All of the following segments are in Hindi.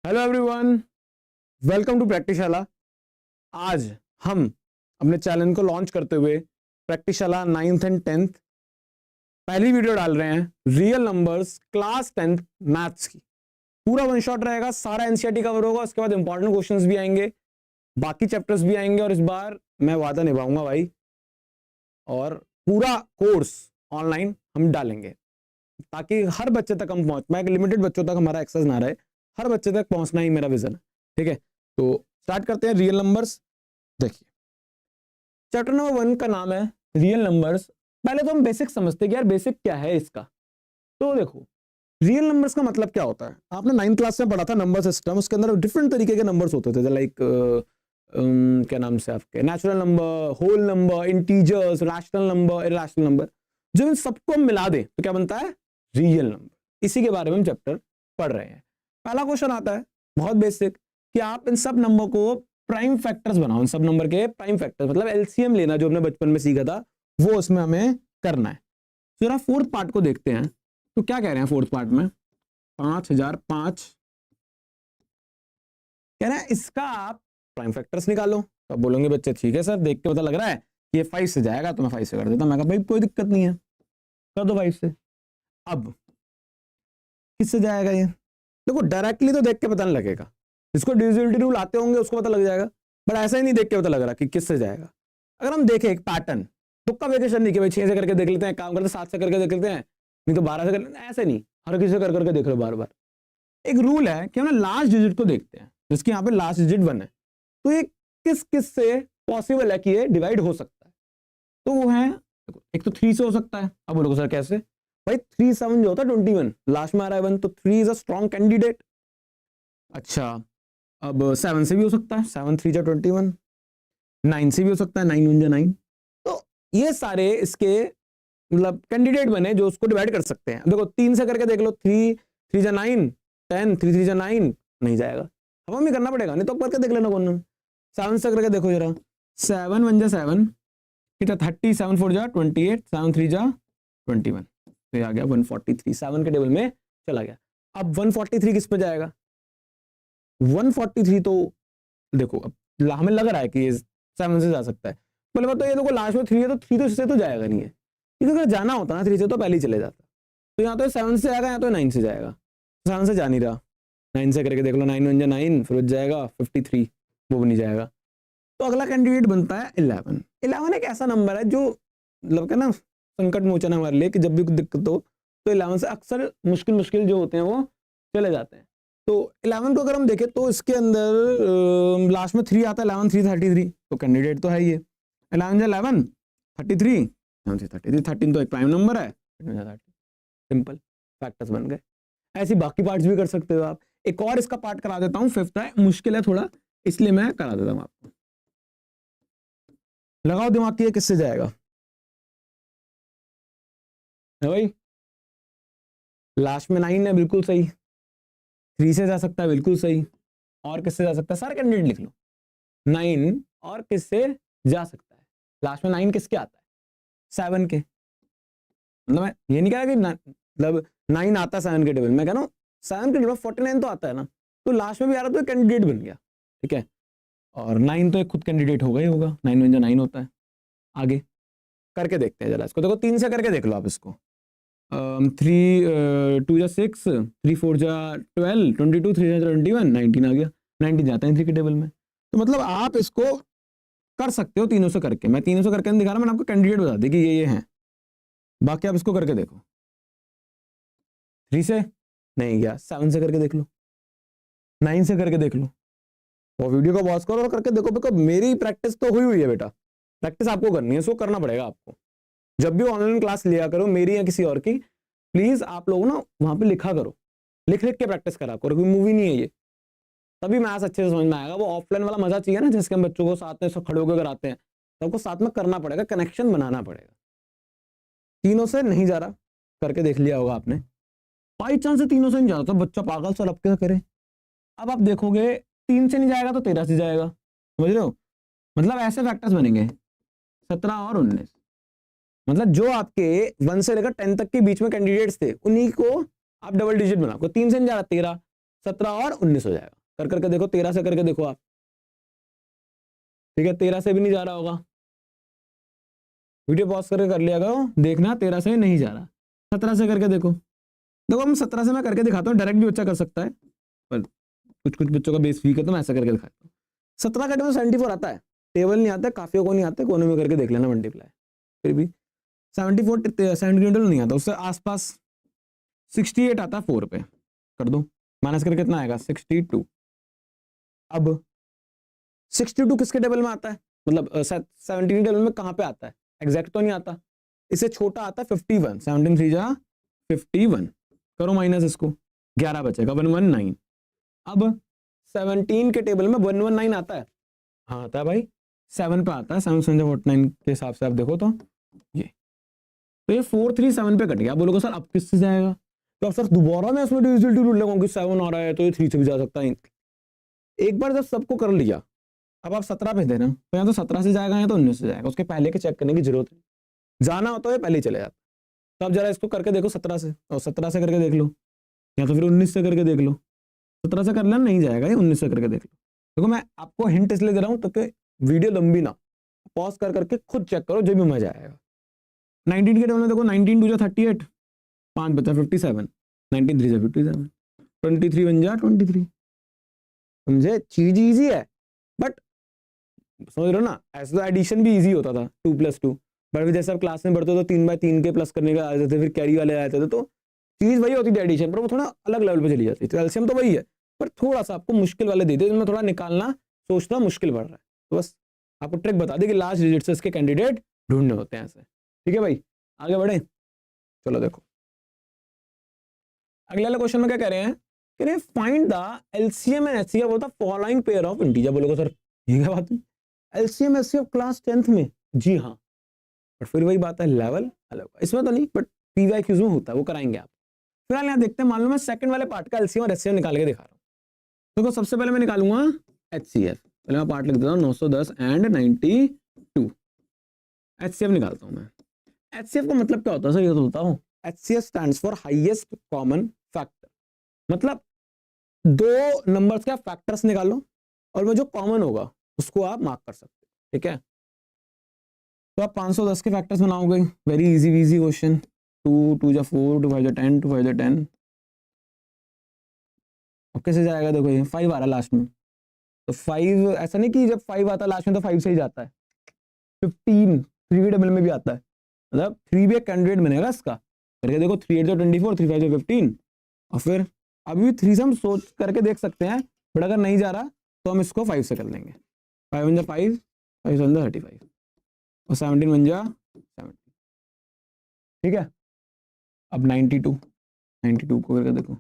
Hello everyone, welcome to Practiceshala. आज हम अपने चैनल को लॉन्च करते हुए प्रैक्टिसशाला 9th एंड 10th पहली वीडियो डाल रहे हैं। Real numbers class 10th maths की पूरा वन शॉट रहेगा, सारा एनसीईआरटी कवर होगा। उसके बाद इंपॉर्टेंट क्वेश्चंस भी आएंगे, बाकी चैप्टर्स भी आएंगे और इस बार मैं वादा निभाऊंगा भाई, और पूरा कोर्स ऑनलाइन हम डालेंगे ताकि हर बच्चे तक हम पहुंच पाए। लिमिटेड बच्चों तक हमारा एक्सेस ना रहे, हर बच्चे तक पहुंचना ही मेरा विजन है। ठीक है, तो स्टार्ट करते हैं। रियल नंबर्स देखिए, चैप्टर नंबर 1 का नाम है रियल नंबर्स। पहले तो हम बेसिक समझते हैं कि यार बेसिक क्या है इसका। तो देखो, रियल नंबर्स का मतलब क्या होता है, आपने 9th क्लास में पढ़ा था नंबर सिस्टम। उसके अंदर डिफरेंट तरीके के नंबर्स होते थे, लाइक क्या नाम से आपके natural number, whole number, integers, rational number, irrational number. जब इन सबको हम मिला दें तो क्या बनता है, रियल नंबर। इसी के बारे में हम चैप्टर पढ़ रहे हैं। पहला क्वेश्चन आता है बहुत बेसिक कि आप इन सब नंबर को प्राइम फैक्टर्स बनाओ। इन सब नंबर के प्राइम फैक्टर्स मतलब एलसीएम लेना, जो हमने बचपन में सीखा था वो उसमें हमें करना है। जरा फोर्थ पार्ट को देखते हैं, तो क्या कह रहे हैं फोर्थ पार्ट में, 5005 कह रहे हैं इसका आप प्राइम फैक्टर्स निकालो। तो आप बोलेंगे बच्चे ठीक है सर, देख के पता लग रहा है कि ये 5 से जाएगा, तो मैं 5 से कर देता हूं। मैं कहा भाई कोई दिक्कत नहीं है, कर दो 5 से। अब किससे जाएगा ये, देखो डायरेक्टली तो देख के पता नहीं लगेगा, जिसको डिविजिबिलिटी रूल आते होंगे उसको पता लग जाएगा, बट ऐसा ही नहीं देख के पता लग रहा कि किससे जाएगा। अगर हम देखें एक पैटर्न, तुक्का वेकेशन नहीं कि भाई 6 से करके देख लेते हैं, काम करते 7 से करके देख लेते हैं, नहीं तो 12 से कर लेते हैं, ऐसे नहीं, हर किसी से कर करके देख लो बार बार। एक रूल है कि हम ना लास्ट डिजिट को देखते हैं, जिसके यहाँ पे लास्ट डिजिट 1 है, तो ये किस किस से पॉसिबल है कि ये डिवाइड हो सकता है। तो वो है, एक तो 3 से हो सकता है। अब बोलोगे सर कैसे, भाई 3 7 जो होता है 21, लास्ट में आ रहा है 1, तो 3 इज अ स्ट्रॉन्ग कैंडिडेट। अच्छा, अब 7 से भी हो सकता है, 7 3 जा 21, 9 से भी हो सकता है, 9 1 जा 9। तो ये सारे इसके मतलब कैंडिडेट बने जो उसको डिवाइड कर सकते हैं। देखो 3 से करके देख लो, 3 3 जा 9, 10 3 3 जा 9, नहीं जाएगा, हमें भी करना पड़ेगा, नहीं तो करके देख लेना कौन। 7 से करके देखो जरा, 7 1 जा 7, 30, 7 4 जा 28, 7 3 जा 21, तो आ गया 143, 7 के टेबल में चला गया। अब 143 किस पे जाएगा, 143 तो देखो अब हमें लग रहा है कि ये 7 से जा सकता है। बोले तो ये देखो लास्ट में 3 है, तो 3 तो इससे तो जाएगा नहीं है, क्योंकि अगर जाना होता ना 3 से तो पहले ही चले जाता। तो यहाँ तो 7 से आएगा, यहाँ तो 9 से जाएगा, 7 से जा नहीं रहा, 9 से करके देख लो, 9 1 जा 9, फिर जाएगा 53, वो भी नहीं जाएगा। तो अगला कैंडिडेट बनता है 11। 11 एक ऐसा नंबर है जो मतलब ना संकट मोचन हमारे लिए, कि जब भी कुछ दिक्कत हो तो 11 से अक्सर मुश्किल जो होते हैं वो चले जाते हैं। तो 11 को अगर हम देखें तो इसके अंदर लास्ट में 3 आता है, 11 3 33, तो कैंडिडेट तो है ये। 11 11 33, 33 13 तो एक प्राइम नंबर है, सिंपल फैक्टर्स बन गए। ऐसी बाकी पार्ट्स भी कर सकते हो आप। एक और इसका पार्ट करा देता हूँ, 5th है, मुश्किल है थोड़ा, इसलिए मैं करा देता हूँ आपको। लगाओ दिमाग की, किससे जाएगा है भाई, लास्ट में 9 है, बिल्कुल सही। 3 से जा सकता है, बिल्कुल सही। और किससे जा सकता है, सारे कैंडिडेट लिख लो। 9 और किससे जा सकता है, लास्ट में 9 किसके आता है, 7 के। मतलब मैं ये नहीं कह रहा कि मतलब 9 आता है 7 के टेबल, मैं कह रहा हूँ 7 के टेबल 49 तो आता है ना, तो लास्ट में भी आ रहा तो कैंडिडेट बन गया। ठीक है, और 9 तो एक खुद कैंडिडेट होगा ही होगा, 9 1 जा 9 होता है। आगे करके देखते हैं जरा इसको, देखो 3 से करके देख लो आप इसको। 3 2 जा 6, 3 4 जा 12, 22 3 जा 21, 19 आ गया, 19 जाता है 3 के टेबल में। तो मतलब आप इसको कर सकते हो तीनों से करके। मैं तीनों से करके नहीं दिखा रहा, मैंने आपको कैंडिडेट बता दी कि ये हैं, बाकी आप इसको करके देखो। 3 से नहीं गया, 7 से करके देख लो, 9 से करके देख लो, और वीडियो को पॉज करो और करके देखो। बिकॉज मेरी प्रैक्टिस तो हुई है बेटा, प्रैक्टिस आपको करनी है, इसको करना पड़ेगा आपको। जब भी ऑनलाइन क्लास लिया करो, मेरी या किसी और की, प्लीज आप लोग ना वहां पे लिखा करो, लिख लिख के प्रैक्टिस करा करो। कोई मूवी नहीं है ये, तभी मैथ्स अच्छे से समझ में आएगा। वो ऑफलाइन वाला मजा चाहिए ना, जिसके हम बच्चों को साथ में सब खड़े होकर कराते हैं, तो आपको साथ में करना पड़ेगा, कनेक्शन बनाना पड़ेगा। तीनों से नहीं जा रहा, करके देख लिया होगा आपने। बाई चांस से तीनों से नहीं जा रहा तो बच्चा पागल सा अब क्या करे। अब आप देखोगे 3 से नहीं जाएगा तो 13 से जाएगा, समझ रहे हो। मतलब ऐसे फैक्टर्स बनेंगे 17 और 19, मतलब जो आपके 1 से लेकर 10 तक के बीच में कैंडिडेट्स थे, उन्हीं को आप डबल डिजिट बनाओ। 3 से नहीं जा रहा 13, 17 और 19 हो जाएगा। कर करके देखो, 13 से करके देखो आप, ठीक है, 13 से भी नहीं जा रहा होगा, वीडियो पॉज करके कर लिया करो, देखना 13 से नहीं जा रहा, 17 से करके देखो। देखो हम 17 से मैं करके दिखाता हूँ, डायरेक्ट भी बच्चा कर सकता है, पर कुछ कुछ बच्चों का बेस वीक है तो मैं ऐसा करके दिखाता हूँ। 17 का टेबल 74 आता है, टेबल नहीं आता, काफियों को नहीं आता, कोने में करके देख लेना मल्टीप्लाई, फिर भी 74 नहीं आता, उससे आसपास 68 आता है 4 पे, कर दो माइनस करके कितना आएगा 62। अब 62 किसके टेबल में आता है, मतलब 17 टेबल में कहाँ पे आता है, एग्जैक्ट तो नहीं आता, इससे छोटा आता है 51, 17 3 जा 51, करो माइनस इसको, 11 बचेगा 119। अब 17 के टेबल में 119 आता है, हाँ आता है भाई, 7 पे आता है, 749 के हिसाब से आप देखो तो ये 437 पे कट गया। आप बोलोगे सर अब किससे जाएगा, तो अब सर दोबारा मैं इसमें डिविजिबिलिटी रूल लगाऊंगी, 7 आ रहा है तो ये 3 से भी जा सकता है। एक बार जब सबको कर लिया, अब आप 17 पे देना, तो या तो 17 से जाएगा या तो 19 से जाएगा, उसके पहले के चेक करने की जरूरत नहीं, जाना होता है पहले ही चले जाता। तो आप जरा इसको करके देखो 17 से, और 17 से करके देख लो, या तो फिर 19 से करके देख लो। 17 से करना नहीं जाएगा, ये 19 से करके देख लो। देखो मैं आपको हिंट इसलिए दे रहा हूँ ताकि वीडियो लंबी ना, पॉज कर करके खुद चेक करो, जो भी मजा आएगा। 19 के टेबल में देखो, 19 2 जा 38, 5 बचा 57, 19 3 जा 57, 23 बन जा 23। समझे, चीज इजी है, बट समझ रहे हो ना, ऐसे तो एडिशन भी इजी होता था 2 + 2, बट जैसे आप क्लास में बढ़ते हो तो 3/3 के प्लस करने का आ जाते थे, फिर कैरी वाले आ जाते थे, तो चीज वही होती थी एडिशन, पर वो थोड़ा अलग लेवल पे चली जाती थी। एलसीएम तो वही है, पर थोड़ा सा आपको मुश्किल वाले देते, जिनमें थोड़ा निकालना सोचना मुश्किल पड़ रहा है, तो बस आपको ट्रिक बता दी कि लास्ट डिजिट से इसके कैंडिडेट ढूंढने होते हैं ऐसे। ठीक है भाई, आगे बढ़े, चलो देखो अगले वाले क्वेश्चन में क्या कह रहे हैं कि find the LCM and HCF of the following pair of integer. बोलोगे सर ये क्या बात है, एलसीएम एचसीएफ क्लास 10th में, जी हाँ, बट फिर वही बात है, लेवल अलग, इसमें तो नहीं, बट पीवाईक्यूज में होता है, वो कराएंगे आप। फिलहाल यहाँ देखते हैं, मान लो मैं सेकंड वाले पार्ट का एलसीएम और एचसीएफ निकाल के दिखा रहा हूँ। देखो सबसे पहले मैं निकालूंगा एचसीएफ, पहले मैं पार्ट लिख देता हूँ 910 एंड 92, एचसीएफ निकालता हूँ मैं। एचसीएफ का मतलब क्या होता है सर, ये तो बताओ। HCF stands for highest common factor, मतलब दो नंबर्स का फैक्टर्स निकालो और वो जो कॉमन होगा उसको आप मार्क कर सकते हो, ठीक है। तो आप 510 के फैक्टर्स बनाओगे, वेरी इजी क्वेश्चन, 2 2 जा 4, 2 5 जा 10, 2 5 जा 10, अब कैसे जाएगा, देखो ये 5 आ रहा है लास्ट में, तो 5 ऐसा नहीं कि जब 5 आता है लास्ट में तो 5 से ही जाता है, 15 3 के टेबल में भी आता है, मतलब 3 भी एक कैंडिडेट बनेगा इसका, करके देखो 3 8 जा 24, 3 5 जा 15, और फिर अभी भी 3 से हम सोच करके देख सकते हैं, बट अगर नहीं जा रहा तो हम इसको 5 से कर लेंगे, 5 1 जा 5, 5 1 जा 35, और 17 1 जा 70, ठीक है। अब 92 को करके देखो,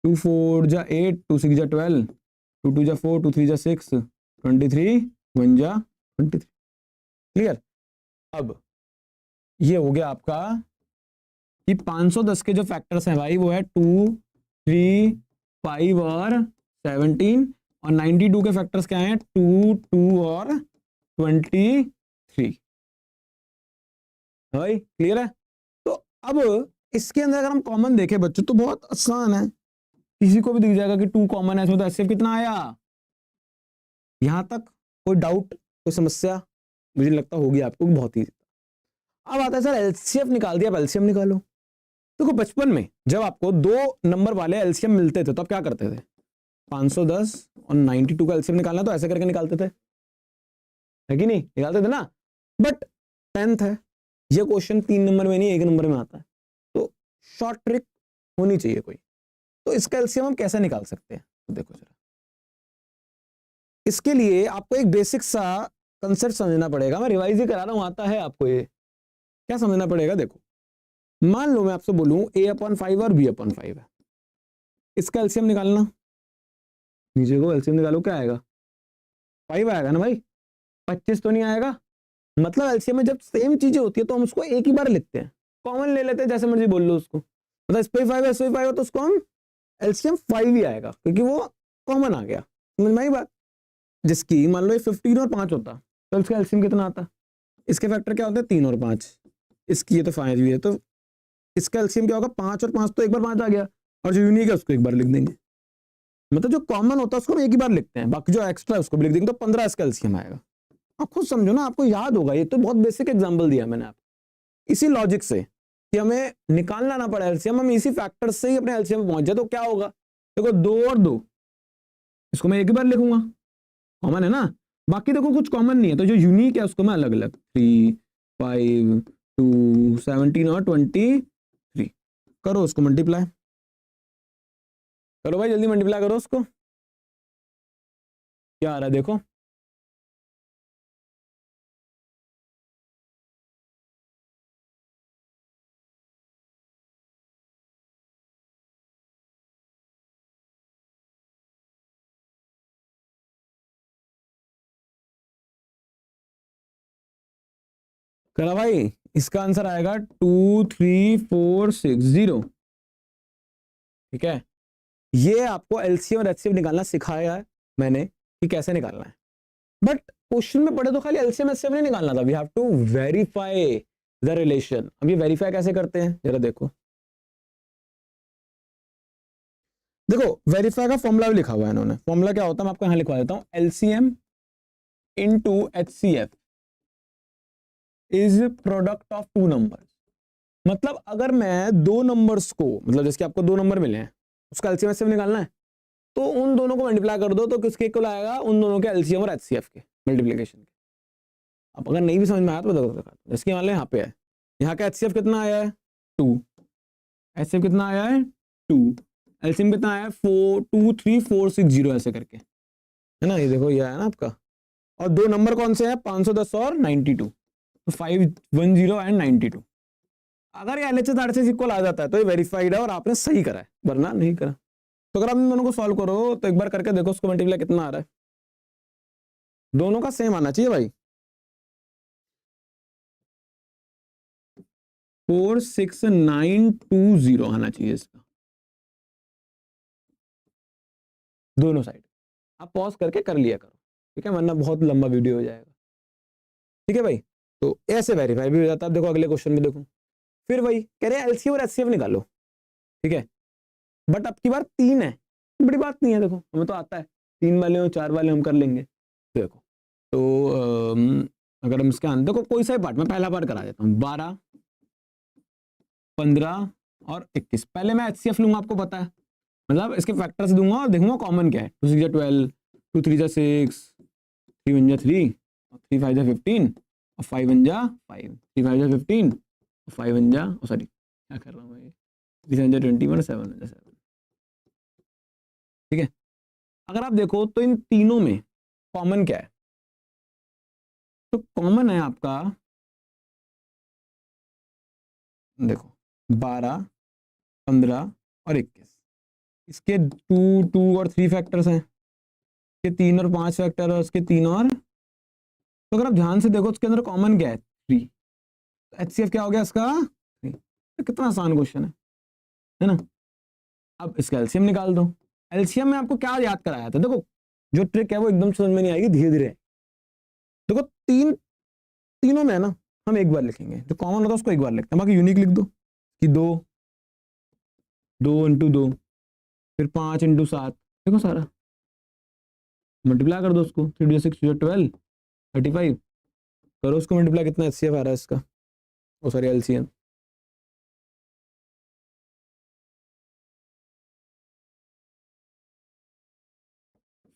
2 4 जा 8, 2 6 जा 12, 2 2 जा 4, 2 3 जा 6, 23 1 जा 23, क्लियर। अब ये हो गया आपका कि 510 के जो फैक्टर्स हैं भाई वो है 2 3 5 और 17, और 92 के फैक्टर्स क्या हैं 2 2 और 23, भाई क्लियर है। तो अब इसके अंदर अगर हम कॉमन देखें बच्चों तो बहुत आसान है, किसी को भी दिख जाएगा कि 2 कॉमन है, इसमें तो एचसीएफ कितना आया, यहां तक कोई डाउट कोई समस्या मुझे लगता होगी आपको, बहुत ही। अब आता है सर एलसीएफ निकाल दिया, अब एलसीएम निकालो। देखो बचपन में जब आपको 2 नंबर वाले एलसीएम मिलते थे तो आप क्या करते थे, 510 और 92 का एलसीएम निकालना तो ऐसे करके निकालते थे, है कि नहीं, निकालते थे ना। बट 10th है, ये क्वेश्चन 3 नंबर में नहीं 1 नंबर में आता है, तो शॉर्ट ट्रिक होनी चाहिए कोई। तो इसका एलसीएम हम कैसे निकाल सकते हैं, तो देखो जरा, इसके लिए आपको एक बेसिक सा कंसेप्ट समझना पड़ेगा, मैं रिवाइज ही करा रहा हूं, आता है आपको, ये क्या समझना पड़ेगा। देखो मान लो मैं आपसे बोलूं a/5 और b/5 है, इसका एलसीएम निकालना, नीचे को एलसीएम निकालो, क्या आएगा 5 आएगा ना भाई, 25 तो नहीं आएगा। मतलब एलसीएम में जब सेम चीजें होती है तो हम उसको एक ही बार लिखते हैं, कॉमन ले लेते हैं, जैसे मर्जी बोल लो उसको, मतलब इस पे 5 है, इस पे 5 है, तो उसको हम एलसीएम 5 ही आएगा क्योंकि वो कॉमन आ गया, समझ में आई बात। जिसकी मान लो 15 और 5 होता तो इसका एलसीएम कितना आता, इसके फैक्टर क्या होते हैं 3 और 5, इसकी ये तो 5 भी है, तो इसका एलसीएम क्या होगा 5 और 5, तो एक बार 5 आ गया, और जो यूनिक है उसको एक बार लिख देंगे, मतलब जो कॉमन होता है उसको हम एक ही बार लिखते हैं, बाकी जो एक्स्ट्रा है उसको भी लिख देंगे, तो 15 इसका एलसीएम आएगा। आप खुद समझो ना, आपको याद होगा, ये तो बहुत बेसिक एग्जांपल दिया मैंने आपको। इसी लॉजिक से कि हमें निकालना ना पड़े एलसीएम, हम इसी फैक्टर से ही अपने एलसीएम पहुंच जाए, तो क्या होगा, देखो 2 और 2, इसको मैं एक ही बार लिखूंगा, कॉमन है ना। बाकी देखो कुछ कॉमन नहीं है, तो जो यूनिक है उसको मैं अलग अलग, 3 5 2 17 और 23, करो उसको मल्टीप्लाई, करो भाई जल्दी मल्टीप्लाई करो उसको, क्या आ रहा है देखो। करा भाई, इसका आंसर आएगा 23460। ठीक है, ये आपको एलसीएम और एचसीएफ निकालना सिखाया है मैंने कि कैसे निकालना है, बट क्वेश्चन में पढ़े तो खाली एलसीएम एचसीएफ नहीं निकालना था, we have to verify the relation. अब ये वेरीफाई कैसे करते हैं जरा देखो, देखो वेरीफाई का फॉर्मूला भी लिखा हुआ है इन्होंने। फॉर्मूला क्या होता है मैं आपको यहां लिखवा देता हूं, LCM into HCF is product of two numbers. मतलब अगर मैं दो नंबर्स को, मतलब जैसे आपको दो नंबर मिले हैं, उसका एलसीएम एचसीएफ निकालना है, तो उन दोनों को मल्टीप्लाई कर दो, तो किसके इक्वल आएगा, उन दोनों के एलसीएम और एचसीएफ के मल्टीप्लिकेशन के। अब अगर नहीं भी समझ में आया तो बताओ, जैसे मान लो यहाँ पे है, यहाँ का एचसीएफ कितना आया है 2, एचसीएफ कितना आया है 2, एलसीएम कितना आया है 423460 ऐसे करके, है ना। ये देखो ये आया ना आपका, और दो नंबर कौन से हैं 510 और 92, तो 510 एंड 92। अगर ये एलएचएस आरएचएस इक्वल आ जाता है तो ये वेरीफाइड है और आपने सही करा है, वरना नहीं करा। तो अगर आप इन दोनों को सॉल्व करो तो एक बार करके देखो उसको मल्टीप्लाई कितना आ रहा है, दोनों का सेम आना चाहिए भाई, 46920 आना चाहिए इसका, दोनों साइड। आप पॉज करके कर लिया करो, ठीक है, वरना बहुत लंबा वीडियो हो जाएगा। ठीक है भाई, तो ऐसे वेरीफाई भी हो जाता है। देखो अगले क्वेश्चन में देखो, फिर वही कह रहे हैं एलसीएम और एचसीएफ निकालो, ठीक है, बट अब की बार 3 है, बड़ी बात नहीं है, देखो हमें तो आता है, 3 वाले हो 4 वाले हम कर लेंगे। देखो तो अगर हम इसके अंदर को कोई सा पार्ट, मैं पहला पार्ट करा देता हूँ, 12 15 और 21। पहले मैं एचसीएफ लूंगा, आपको पता है, मतलब इसके फैक्टर्स दूंगा और देखूंगा कॉमन क्या है, 2 6 12, 2 3 6, 3 1 3, 3 5 15 और 5 1 5, 3 5 15 और 5 1 सॉरी क्या कर रहा हूँ मैं, 3 7 21 7 7। ठीक है, अगर आप देखो तो इन तीनों में कॉमन क्या है, तो कॉमन है आपका, देखो 12 15 और 21, इसके 2 2 और 3 फैक्टर्स हैं, इसके 3 और 5 फैक्टर और इसके 3 और, तो अगर आप ध्यान से देखो उसके अंदर कॉमन क्या है 3, एचसीएफ क्या हो गया इसका 3। तो कितना आसान क्वेश्चन है ना। अब इसका एलसीएम निकाल दो। एलसीएम में आपको क्या याद कराया था, देखो जो ट्रिक है वो एकदम समझ में नहीं आएगी, धीरे धीरे। देखो तीनों में है ना, हम एक बार लिखेंगे, जो कॉमन होता है उसको एक बार लिखते हैं, बाकी यूनिक लिख दो कि 2 2 इंटू 2, फिर 5 इंटू 7, देखो सारा मल्टीप्लाई कर दो उसको, 3 6 12 35, करो उसको मल्टीप्लाई, कितना एचसीएफ आ रहा है इसका, ओ सॉरी एलसीएम,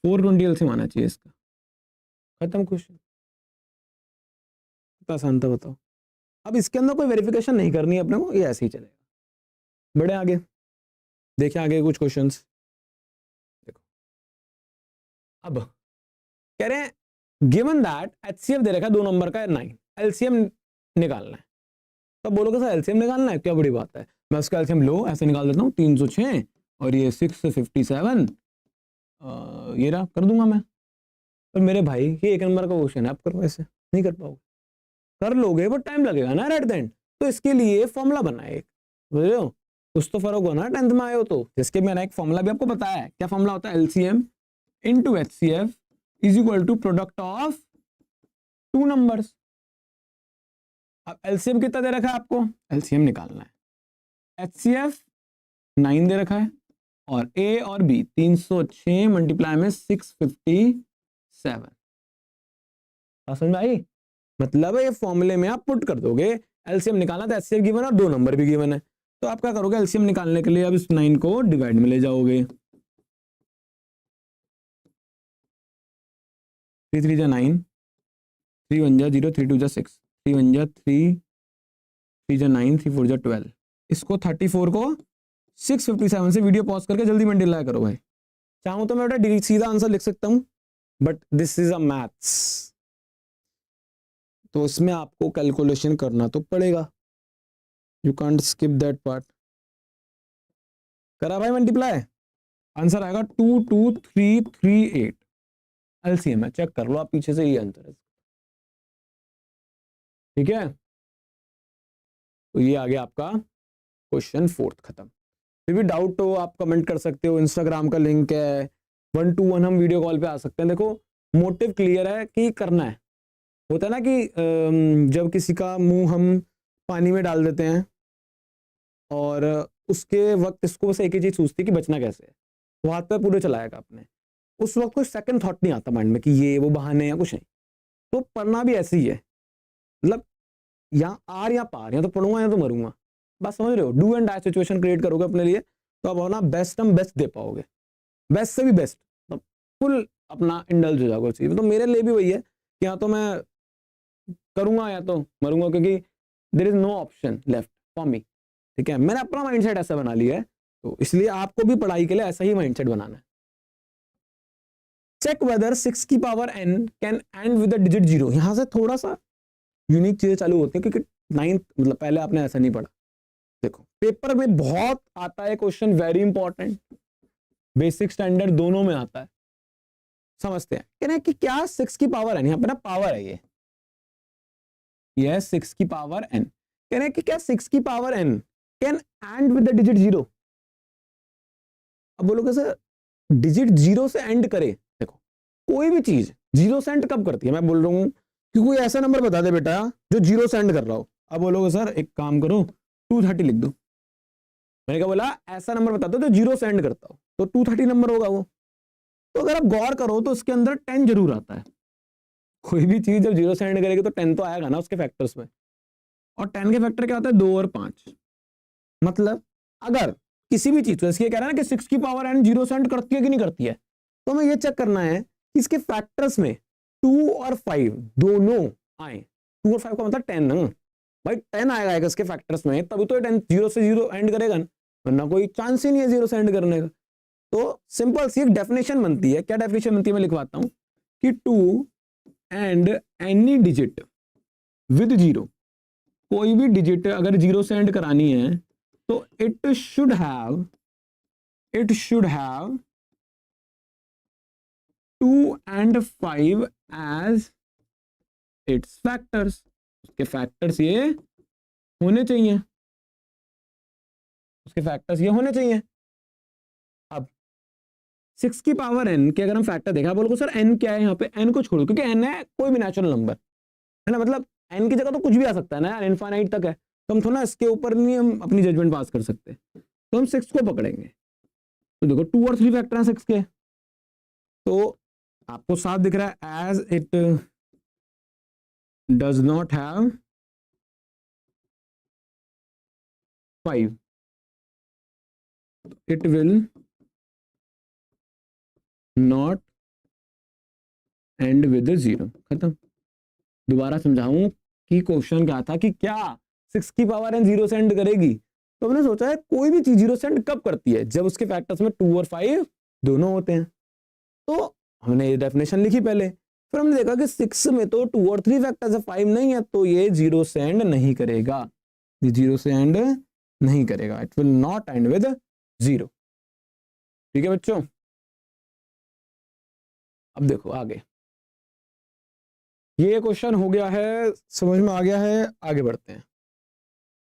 420 एलसीएम आना चाहिए इसका। खत्म क्वेश्चन, कितना आसान था बताओ। अब इसके अंदर कोई वेरिफिकेशन नहीं करनी है अपने को, ये ऐसे ही चलेगा। बढ़े आगे, देखिए आगे कुछ क्वेश्चंस। देखो अब कह रहे हैं गिवन दैट एचसीएफ दे रखा है 2 नंबर का 9, एलसीएम निकालना है। तो बोलोगे सर एलसीएम निकालना है, क्या बड़ी बात है, मैं उसका एलसीएम लो ऐसे निकाल देता हूँ, 306 और ये 657, ये रहा, कर दूंगा मैं। पर मेरे भाई ये 1 नंबर का क्वेश्चन है, आप करो, ऐसे नहीं कर पाओगे, कर लोगे बट टाइम लगेगा ना एट द एंड। तो इसके लिए फॉर्मूला बना है एक, समझ रहे हो, कुछ तो फर्क होना 10th में आए हो तो, जिसके मैंने एक फॉर्मूला भी आपको बताया है। क्या फॉर्मूला होता है, LCM into HCF is equal to product of 2 numbers. अब एलसीएम कितना दे रखा है आपको, एलसीएम निकालना है, एचसीएफ 9 दे रखा है, और ए और बी 306 मल्टीप्लाई में 657। समझ में आई? मतलब ये फॉर्मूले में आप पुट कर दोगे, एलसीएम निकालना तो एचसीएफ गिवन है और 2 नंबर भी गिवन है, तो आप क्या करोगे एलसीएम निकालने के लिए अब इस 9 को डिवाइड में ले जाओगे। 3 3 जा 9, 3 1 जा 0, 3 2 जा 6, 3 1 जा 3, 3 जा 9, 3 4 जा 12। इसको 34 को 657 से वीडियो पॉज करके जल्दी मल्टीप्लाई करो भाई। चाहूं तो मैं बेटा सीधा आंसर लिख सकता हूं, but this is a maths, तो इसमें आपको कैलकुलेशन करना तो पड़ेगा, you can't skip that part. करा भाई मल्टीप्लाई, आंसर आएगा 22338। एलसीएम है, चेक कर लो आप पीछे से, ये आंसर है। ठीक है, तो ये आ गया आपका क्वेश्चन 4 खत्म। फिर भी डाउट हो आप कमेंट कर सकते हो, इंस्टाग्राम का लिंक है, 1-to-1 हम वीडियो कॉल पे आ सकते हैं। देखो मोटिव क्लियर है कि करना है। होता है ना कि जब किसी का मुंह हम पानी में डाल देते हैं और उसके वक्त इसको बस एक ही चीज सोचती है कि बचना कैसे है, वो हाथ पे पूरे चलाएगा अपने, उस वक्त कोई सेकंड थॉट नहीं आता माइंड में कि ये वो बहाने या कुछ नहीं। तो पढ़ना भी ऐसे ही है, मतलब यहाँ आर या पार, या तो पढ़ूंगा या तो मरूंगा, बस समझ रहे हो। Do and die situation create करोगे अपने लिए तो आप अपना बेस्ट बेस्ट दे पाओगे, बेस्ट से भी बेस्ट, तो फुल अपना इंडल्ज हो जाओगे उस चीज में। तो मेरे लिए भी वही है कि या तो मैं करूंगा या तो मरूंगा, क्योंकि there is no option left for me. ठीक है, मैंने अपना माइंडसेट ऐसा बना लिया है, तो इसलिए आपको भी पढ़ाई के लिए ऐसा ही माइंडसेट बनाना है। चेक वेदर 6 की power n can and with the digit 0। यहां से थोड़ा सा यूनिक चीजें चालू होती है, क्योंकि 9th मतलब पहले आपने ऐसा नहीं पढ़ा। देखो पेपर में बहुत आता है question, very important, basic standard दोनों में आता है। समझते हैं कह रहे हैं कि क्या 6 की पावर n, यहाँ पे ना पावर है ये 6 की पावर n, कह रहे हैं कि क्या 6 की power n can and with the digit 0। अब बोलोगे सर डिजिट 0 से एंड करे, देखो कोई भी चीज 0 से एंड कब करती है, मैं बोल रहा हूं कि कोई ऐसा नंबर बता दे बेटा जो 0 से एंड कर रहा हो। अब बोलोगे सर एक काम करो 230 लिख दो, मैंने क्या बोला, ऐसा नंबर बता दो जो 0 से एंड करता हो, तो 230 नंबर होगा वो। तो अगर आप गौर करो तो उसके अंदर 10 जरूर आता है। कोई भी चीज जब 0 से एंड करेगी तो 10 तो आएगा ना उसके फैक्टर्स में, और 10 के फैक्टर क्या होता है 2 और 5। मतलब अगर किसी भी चीज, तो इसलिए कह रहा है ना कि 6 की पावर n 0 से एंड करती है कि नहीं करती है, तो हमें ये चेक करना है कि इसके फैक्टर्स में 2 और 5 दोनों आए। 2 और 5 का मतलब 10 ना भाई, 10 आएगा इसके फैक्टर्स में, तभी तो 10 0 से 0 एंड करेगा ना, वरना कोई चांस ही नहीं है 0 से एंड करने का। तो सिंपल सी एक डेफिनेशन बनती है। क्या डेफिनेशन बनती है मैं लिखवाता हूं कि 2 एंड एनी डिजिट विद 0, कोई भी डिजिट अगर 0 से एंड करानी है तो it should have 2 and 5 as its factors. उसके फैक्टर्स ये होने चाहिए, उसके फैक्टर्स ये होने चाहिए। अब 6 की पावर n के अगर हम फैक्टर देखा, बोलो सर n क्या है, यहाँ पे n को छोड़ो क्योंकि n है कोई भी नेचुरल नंबर है ना, मतलब n की जगह तो कुछ भी आ सकता है ना यार, इनफाइनाइट तक है, तो हम थोड़ा इसके ऊपर नहीं हम अपनी जजमेंट पास कर सकते, तो हम 6 को पकड़ेंगे। तो देखो 2 और 3 फैक्टर हैं 6 के, तो आपको साफ दिख रहा है as it does not have 5 it will not end with 0। खत्म। दोबारा समझाऊं कि क्वेश्चन क्या था कि क्या 6 की पावर n 0 से एंड करेगी, तो हमने सोचा है कोई भी चीज 0 से एंड कब करती है, जब उसके फैक्टर्स में 2 और 5 दोनों होते हैं। तो हमने ये डेफिनेशन लिखी पहले, फिर हमने देखा कि 6 में तो 2 और 3 फैक्टर्स है, 5 नहीं है, तो ये 0 से एंड नहीं करेगा, ये 0 से एंड नहीं करेगा, it will not end with 0। ठीक है बच्चों, अब देखो आगे, ये क्वेश्चन हो गया है, समझ में आ गया है, आगे बढ़ते हैं।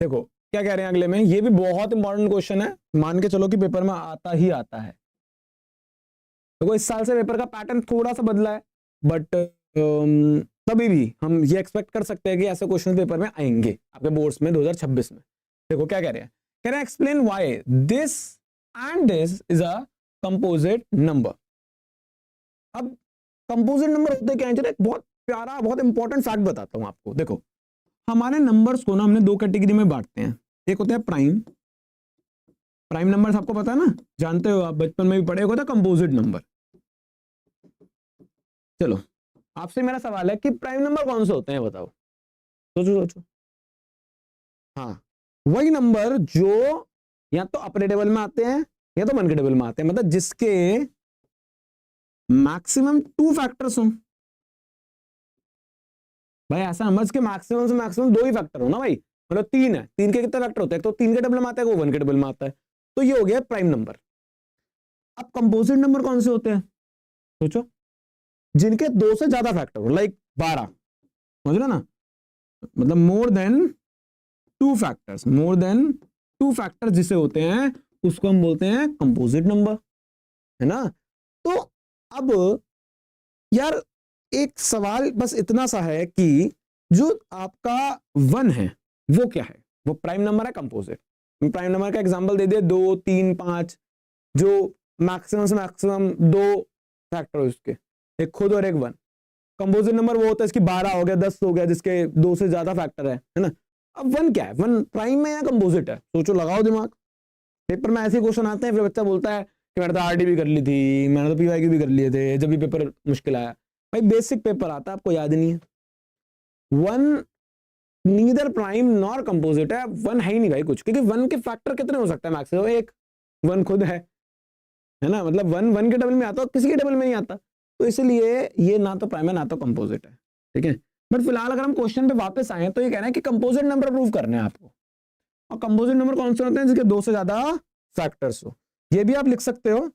देखो क्या कह रहे हैं अगले में, ये भी बहुत इंपॉर्टेंट क्वेश्चन है, मान के चलो कि पेपर में आता ही आता है। देखो इस साल से पेपर का पैटर्न थोड़ा सा बदला है, बट तभी भी हम ये एक्सपेक्ट कर सकते हैं कि ऐसे क्वेश्चन पेपर में आएंगे आपके बोर्ड्स में 2026 में। देखो क्या कह रहे हैं, explain why this and this is a composite number. अब कंपोजिट नंबर होते क्या है, चलो एक बहुत प्यारा बहुत इंपॉर्टेंट फैक्ट बताता हूं आपको। देखो हमारे नंबर्स को ना हमने दो कैटेगरी में बांटते हैं, एक होता है प्राइम, प्राइम नंबर्स आपको पता है ना, जानते हो आप, बचपन में भी पढ़े होगा, कंपोजिट नंबर। चलो आपसे मेरा सवाल है कि प्राइम नंबर कौन से होते हैं बताओ, सोचो सोचो। हाँ वही नंबर जो या तो अपने टेबल में आते हैं या तो मन के टेबल में आते हैं, मतलब जिसके मैक्सिमम 2 फैक्टर्स हो। भाई ऐसा समझ के मैक्सिमम से मैक्सिमम 2 ही फैक्टर हो ना भाई, मतलब 3 है, 3 के कितने फैक्टर होते हैं, तो 3 के टेबल में आता है, वो 1 के टेबल में आता है, तो ये हो गया प्राइम नंबर। अब कंपोजिट नंबर कौन से होते हैं, सोचो, जिनके 2 से ज्यादा फैक्टर हो, लाइक 12, समझ रहे ना, मतलब मोर देन 2 फैक्टर्स, मोर देन 2 फैक्टर जिसे होते हैं उसको हम बोलते हैं कंपोजिट नंबर, है ना। तो अब यार एक सवाल बस इतना सा है कि जो आपका 1 है वो क्या है, वो प्राइम नंबर है कंपोजिट। प्राइम नंबर का एग्जांपल दे दिया 2 3 5, जो मैक्सिमम से मैक्सिमम 2 फैक्टर हो उसके, एक खुद और एक 1। कंपोजिट नंबर वो होता है इसकी 12 हो गया, 10 हो गया, जिसके 2 से ज्यादा फैक्टर है ना। अब 1 क्या है, 1 प्राइम है या कंपोजिट है, सोचो, लगाओ दिमाग। पेपर में ऐसे क्वेश्चन आते हैं, फिर बच्चा बोलता है कि मैंने तो आरडी भी कर ली थी, मैंने तो पीवाईक्यू भी कर लिए थे, जब भी पेपर मुश्किल आया। भाई बेसिक पेपर आता है, आपको याद नहीं है। 1 नीदर प्राइम नॉर कंपोजिट है, 1 है ही नहीं भाई कुछ, क्योंकि 1 के फैक्टर कितने हो सकते हैं, मैक्सिमम एक, 1 खुद है ना, मतलब 1 के टेबल में आता है, किसी के टेबल में नहीं आता, तो इसलिए ये ना तो प्राइम है ना तो कंपोजिट है, ठीक है। बट फिलहाल अगर हम क्वेश्चन पे वापस आए तो ये कह रहे हैं कि कंपोजिट नंबर प्रूव करने हैं आपको, और कंपोजिट नंबर कौन से होते हैं, जिसके 2 से ज्यादा फैक्टर्स हो। ये भी आप लिख सकते हो,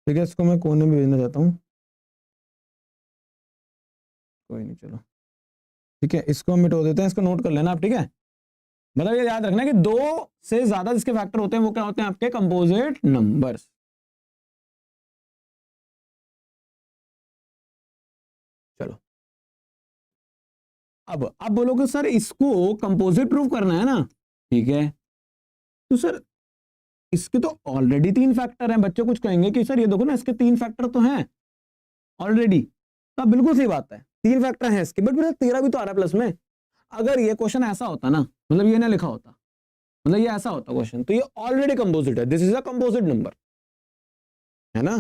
ठीक है, इसको मैं कोने में भेजना चाहता हूँ, कोई नहीं, चलो ठीक है, इसको हम मिटो देते हैं, इसको नोट कर लेना आप, ठीक है। मतलब ये याद रखना कि 2 से ज्यादा जिसके फैक्टर होते हैं वो क्या होते हैं, आपके कंपोजिट नंबर्स। चलो अब आप बोलोगे सर इसको कंपोजिट प्रूव करना है ना, ठीक है, तो सर इसके तो ऑलरेडी 3 फैक्टर हैं। बच्चे कुछ कहेंगे कि सर ये देखो ना, इसके 3 फैक्टर तो हैं ऑलरेडी, तो बिल्कुल सही बात है, 3 फैक्टर हैं इसके, बट मेरा 13 भी तो आ रहा है प्लस में। अगर ये क्वेश्चन ऐसा होता ना, मतलब ये ना लिखा होता, मतलब ये ऐसा होता क्वेश्चन, तो ये ऑलरेडी कंपोजिट है, this is a composite number, है ना।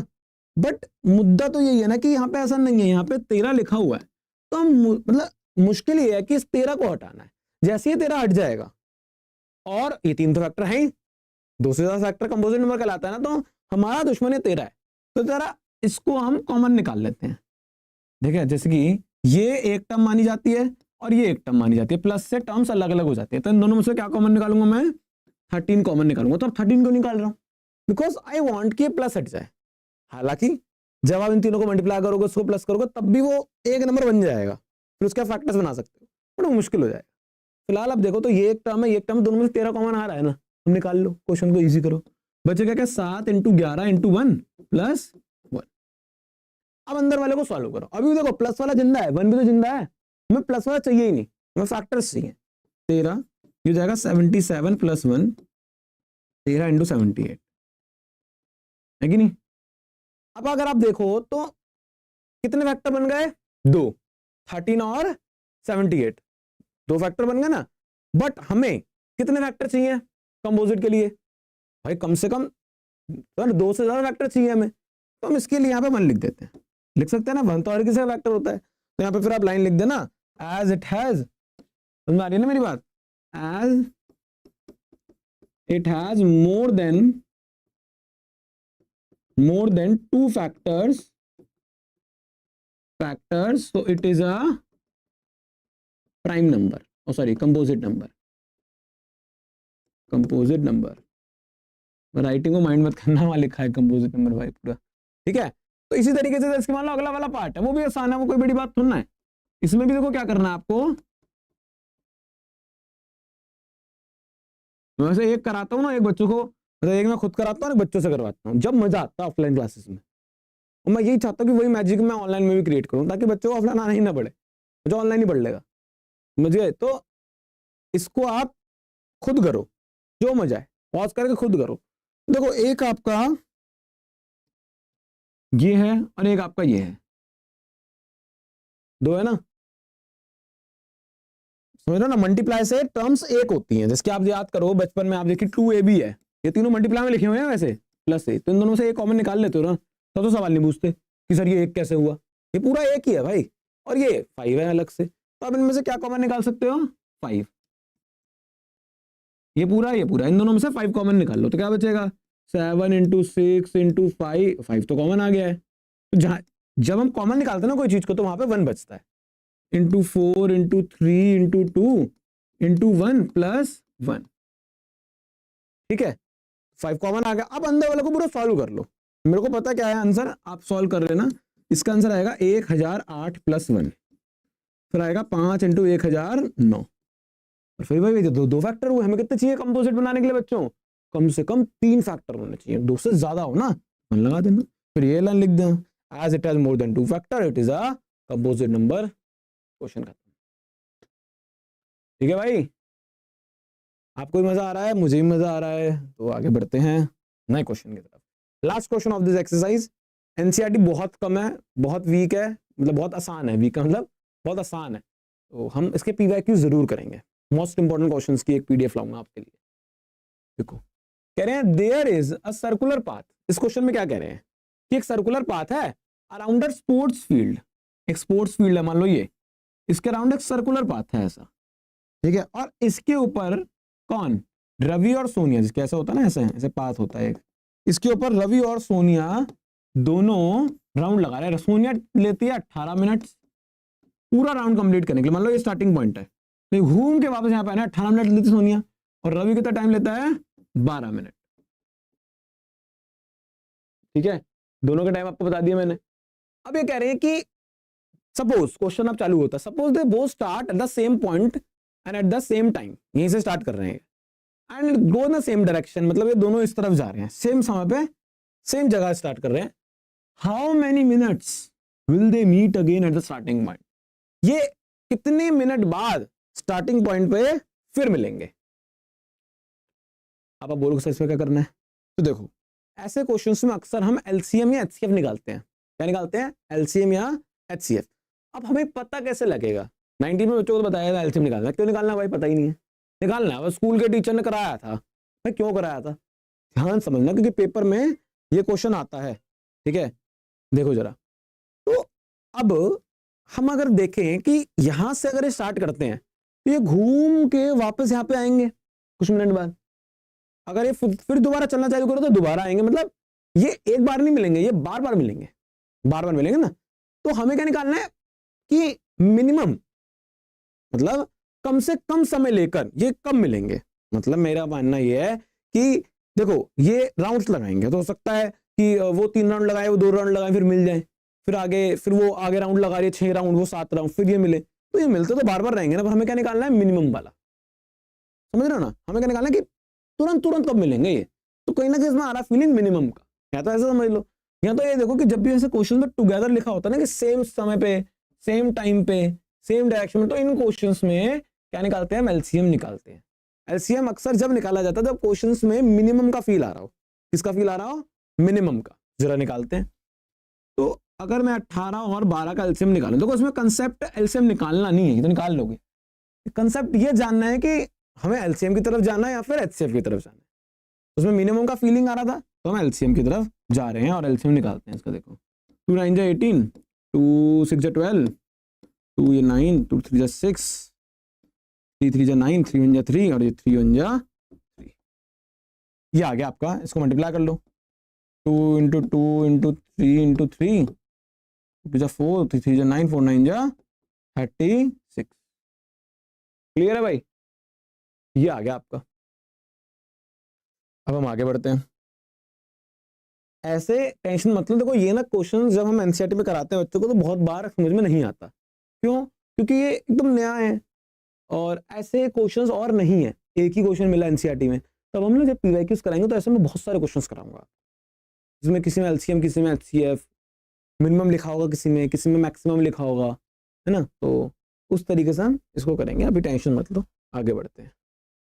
बट मुद्दा तो यही है ना कि यहाँ पे ऐसा नहीं है, यहाँ पे 13 लिखा हुआ है, तो हम मतलब मुश्किल ये है कि इस 13 को हटाना है। जैसे ही 13 हट जाएगा, और ये 3 तो फैक्टर है ही, 2 से ज्यादा फैक्टर कंपोजिट नंबर कहलाता है ना, तो हमारा दुश्मन ये 13 है, तो जरा इसको हम कॉमन निकाल लेते हैं। देखिए जैसे कि ये एक टर्म मानी जाती है और ये एक टर्म मानी जाती है, प्लस से टर्म्स अलग अलग हो जाती है, तो इन दोनों में से क्या कॉमन निकालूंगा मैं, 13 कॉमन निकालूंगा। तो अब 13 क्यों निकाल रहा हूं, बिकॉज आई वॉन्ट कि प्लस हट जाए। हालांकि जब आप इन तीनों को मल्टीप्लाई करोगे, उसको प्लस करोगे, तब भी वो एक नंबर बन जाएगा, फिर उसका फैक्टर्स बना सकते हो, बड़ा मुश्किल हो जाएगा। फिलहाल अब देखो, तो ये एक टर्म है, ये एक टर्म, दोनों में से 13 कॉमन आ रहा है ना, हम निकाल लो, क्वेश्चन को इजी करो। बचेगा क्या, 7 × 11 × 1 + 1। अब अंदर वाले को सॉल्व करो। अभी देखो प्लस वाला जिंदा है, 1 भी तो जिंदा है, हमें प्लस वाला चाहिए ही नहीं, हमें फैक्टर्स चाहिए। 13 ये हो जाएगा 77 + 1, 13 × 78, है कि नहीं। अब अगर आप देखो तो कितने फैक्टर बन गए, 2, 13 और 78, 2 फैक्टर बन गए ना। बट हमें कितने फैक्टर चाहिए कंपोजिट के लिए, भाई कम से कम सर 2 से ज्यादा फैक्टर चाहिए हमें, तो हम इसके लिए यहाँ पे 1 लिख देते हैं, लिख सकते हैं ना, 1 तो और किसी का फैक्टर होता है, तो यहाँ पे फिर आप लाइन लिख देना, एज इट हैज, समझ में आ रही है ना मेरी बात, as it has more than 2 factors, so it is a prime number, oh sorry, composite number। Writing को माइंड मत करना, वहां लिखा है कंपोजिट नंबर भाई पूरा, ठीक है। तो इसी तरीके से इसके मान लो अगला वाला पार्ट है, वो भी आसान है, वो कोई बड़ी बात थोड़ी ना है। इसमें भी देखो क्या करना है आपको, वैसे एक कराता हूँ ना एक बच्चों को, मतलब एक मैं खुद कराता हूँ, एक बच्चों से करवाता हूँ, जब मजा आता है ऑफलाइन क्लासेस में। और मैं यही चाहता हूँ कि वही मैजिक मैं ऑनलाइन में भी क्रिएट करूँ, ताकि बच्चों को ऑफलाइन आना ही ना पड़े, जो ऑनलाइन ही पढ़ लेगा। समझ गए? तो इसको आप खुद करो, जो मजा है पॉज करके खुद करो। देखो एक आपका ये है और एक आपका ये है, दो है ना, समझ रहे हो ना। मल्टीप्लाई से टर्म्स एक होती हैं, जैसे आप याद करो बचपन में आप देखिए 2ab है, ये तीनों मल्टीप्लाई में लिखे हुए हैं वैसे प्लस से, तो इन दोनों से एक कॉमन निकाल लेते हो ना, तब तो सवाल नहीं पूछते कि सर ये एक कैसे हुआ, ये पूरा एक ही है भाई, और ये 5 है अलग से, तो आप इनमें से क्या कॉमन निकाल सकते हो? 5। ये पूरा इन दोनों में से 5 कॉमन निकाल लो, तो क्या बचेगा? 7 × 6 × 5, 5 तो कॉमन आ गया है। तो जब हम कॉमन निकालते हैं ना कोई चीज को, तो वहां पे 1 बचता है। × 4 × 3 × 2 × 1 + 1, ठीक है, 5 कॉमन आ गया। अब अंदर वाले को पूरा सॉल्व कर लो, मेरे को पता क्या है आंसर, आप सॉल्व कर लेना। इसका आंसर आएगा 1008 + 1, फिर आएगा 5 × 1000 9, और फिर भाई दो फैक्टर हुए, हमें कितने चाहिए कंपोजिट बनाने के लिए बच्चों? कम से कम 3 फैक्टर होने चाहिए, 2 से ज्यादा हो ना मन लगा देना, फिर ये लाइन लिख देना, as it has more than 2 factor it is a composite number. Question खत्म। ठीक है भाई, आपको भी मजा आ रहा है, मुझे भी मजा आ रहा है, तो आगे बढ़ते हैं नए क्वेश्चन की तरफ। Last question of this exercise. NCERT बहुत कम है, बहुत वीक है, मतलब बहुत आसान है, वीक का मतलब बहुत आसान है, तो हम इसके पीवाईक्यू जरूर करेंगे। मोस्ट इंपॉर्टेंट क्वेश्चंस की एक पीडीएफ लाऊंगा आपके लिए। देखो कह रहे हैं there is a circular path, इस क्वेश्चन में क्या कह रहे हैं कि एक सर्कुलर पाथ है अराउंड अ स्पोर्ट्स फील्ड, एक स्पोर्ट्स फील्ड है मान लो ये, इसके अराउंड एक सर्कुलर पाथ है ऐसा, ठीक है, और इसके ऊपर कौन? रवि और सोनिया, जिसके ऐसा होता है ना, ऐसे पाथ होता है एक, इसके ऊपर रवि और सोनिया दोनों राउंड लगा रहे हैं। सोनिया लेती है 18 मिनट पूरा राउंड कंप्लीट करने के लिए, मान लो ये स्टार्टिंग पॉइंट है, तो घूम के वापस यहाँ पे आना 18 मिनट लेती सोनिया, और रवि कितना टाइम लेता है? 12 मिनट। ठीक है, दोनों का टाइम आपको बता दिया मैंने। अब ये कह रहे हैं कि सपोज क्वेश्चन अब चालू होता है, suppose they both start at the same point and at the same time, यहीं से स्टार्ट कर रहे हैं and go in the same direction, मतलब ये दोनों इस तरफ जा रहे हैं, सेम समय पे सेम जगह स्टार्ट कर रहे हैं। How many minutes will they meet again at the starting point, ये कितने मिनट बाद स्टार्टिंग पॉइंट पे फिर मिलेंगे? आप बोलो सर इसमें क्या करना है? तो देखो ऐसे क्वेश्चंस में अक्सर हम एलसीएम या एचसीएफ निकालते हैं। क्या निकालते हैं? एलसीएम या एचसीएफ। अब हमें पता कैसे लगेगा? 19 में बच्चों को तो बताया था एलसीएम निकालना, क्यों निकालना भाई पता ही नहीं है, निकालना है, स्कूल के टीचर ने कराया था। भाई क्यों कराया था? ध्यान समझना, क्योंकि पेपर में ये क्वेश्चन आता है, ठीक है। देखो जरा, तो अब हम अगर देखें कि यहां से अगर स्टार्ट करते हैं तो ये घूम के वापस यहाँ पे आएंगे कुछ मिनट बाद, अगर ये फिर दोबारा चलना चालू करो तो दोबारा आएंगे, मतलब ये एक बार नहीं मिलेंगे, ये बार बार मिलेंगे, बार बार मिलेंगे ना। तो हमें क्या निकालना है कि मिनिमम, मतलब कम से कम समय लेकर ये कब मिलेंगे। मतलब मेरा मानना ये है कि देखो ये राउंड्स लगाएंगे, तो हो सकता है कि वो 3 राउंड लगाए, वो 2 राउंड लगाए, फिर मिल जाए, फिर आगे, फिर वो आगे राउंड लगा रही है 6 राउंड, वो 7 राउंड, फिर ये मिले, तो ये मिलते तो बार बार रहेंगे ना। पर हमें क्या निकालना है? मिनिमम वाला, समझ रहे हो ना। हमें क्या निकालना है कि तुरंत तुरंत कब मिलेंगे ये, तो कहीं ना कहीं इसमें आ रहा फीलिंग मिनिमम का, या तो ऐसा समझ लो, या तो ये देखो कि जब भी ऐसे क्वेश्चन में टुगेदर लिखा होता है ना कि सेम समय पे, सेम टाइम पे, सेम डायरेक्शन में, तो इन क्वेश्चंस में क्या निकालते हैं? हम एलसीएम निकालते हैं। एलसीएम अक्सर जब निकाला जाता है जब क्वेश्चंस में मिनिमम का फील आ रहा हो। किसका फील आ रहा हो? मिनिमम का। जरा निकालते हैं। तो अगर मैं 18 और 12 का एलसीएम निकालूं, देखो उसमें कंसेप्ट एलसीएम निकालना नहीं है, तो निकाल लोगे। कंसेप्ट ये जानना है कि हमें एलसीएम की तरफ जाना है या फिर एचसीएफ की तरफ जाना है। उसमें मिनिमम का फीलिंग आ रहा था, तो हम एलसीएम की तरफ जा रहे हैं और एलसीएम निकालते हैं इसका। देखो 2 9 जा 18, 2 6 जा 12, 2 ये 9, 2 3 जा 6, 3 3 जा 9, 3 1 जा 3, और ये 3 1 जा 3, ये आ गया आपका। इसको मल्टीप्लाई कर लो, 2 × 2 × 3 × 3, 2 जा 4, 3 3 जा 9, 4 9 जा 36। क्लियर है भाई? ये आ गया आपका। अब हम आगे बढ़ते हैं। ऐसे टेंशन मतलब, देखो ये ना क्वेश्चन जब हम एनसीईआरटी में कराते हैं बच्चों को तो बहुत बार समझ में नहीं आता। क्यों? क्योंकि ये एकदम नया है और ऐसे क्वेश्चंस और नहीं है, एक ही क्वेश्चन मिला एनसीईआरटी में। तब हम ना जब पीवाईक्यूज कराएंगे तो ऐसे में बहुत सारे क्वेश्चंस कराऊंगा, जिसमें किसी में एलसीएम, किसी में एचसीएफ, मिनिमम लिखा होगा, किसी में मैक्सिमम लिखा होगा, है ना। तो उस तरीके से हम इसको करेंगे, अभी टेंशन मत लो, आगे बढ़ते हैं।